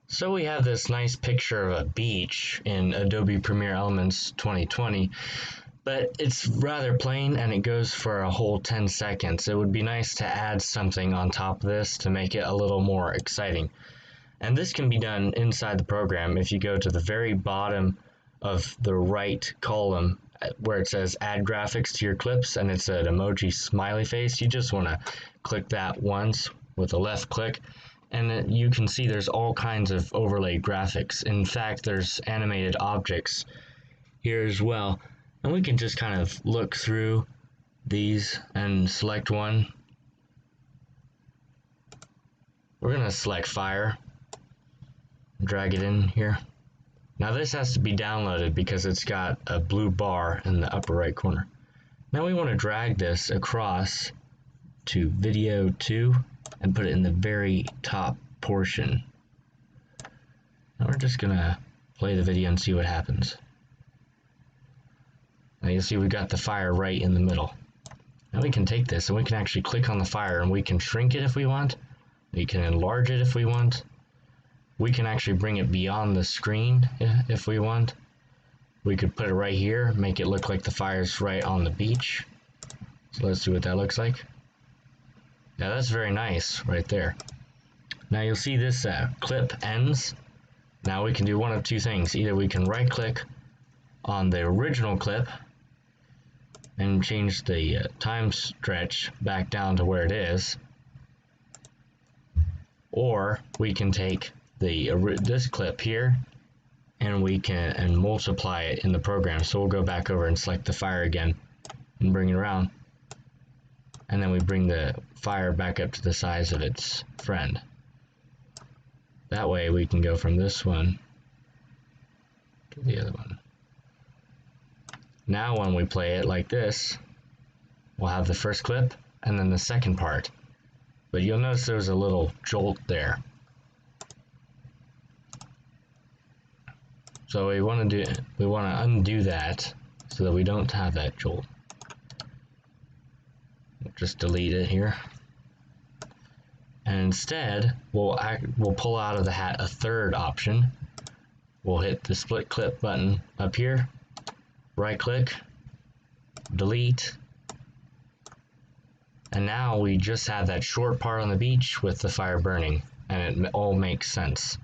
So we have this nice picture of a beach in Adobe Premiere Elements 2020, but it's rather plain and it goes for a whole 10 seconds. It would be nice to add something on top of this to make it a little more exciting. And this can be done inside the program. If you go to the very bottom of the right column where it says add graphics to your clips and it's an emoji smiley face, you just want to click that once with a left click, and you can see there's all kinds of overlaid graphics. In fact, there's animated objects here as well, and we can just kind of look through these and select one. We're going to select fire, drag it in here. Now this has to be downloaded because it's got a blue bar in the upper right corner. Now we want to drag this across to video 2 and put it in the very top portion. Now we're just gonna play the video and see what happens. Now you'll see we've got the fire right in the middle. Now we can take this and we can actually click on the fire and we can shrink it if we want. We can enlarge it if we want. We can actually bring it beyond the screen if we want. We could put it right here, make it look like the fire's right on the beach. So let's see what that looks like. Yeah, that's very nice right there. Now you'll see this clip ends. Now we can do one of two things. Either we can right click on the original clip and change the time stretch back down to where it is, or we can take this clip here and we can multiply it in the program. So we'll go back over and select the fire again and bring it around, and then we bring the fire back up to the size of its friend. That way we can go from this one to the other one. Now when we play it like this, we'll have the first clip and then the second part. But you'll notice there's a little jolt there. So we want to undo that so that we don't have that jolt. Just delete it here. And instead, we'll pull out of the hat a third option. We'll hit the split clip button up here, right click, delete, and now we just have that short part on the beach with the fire burning, and it all makes sense.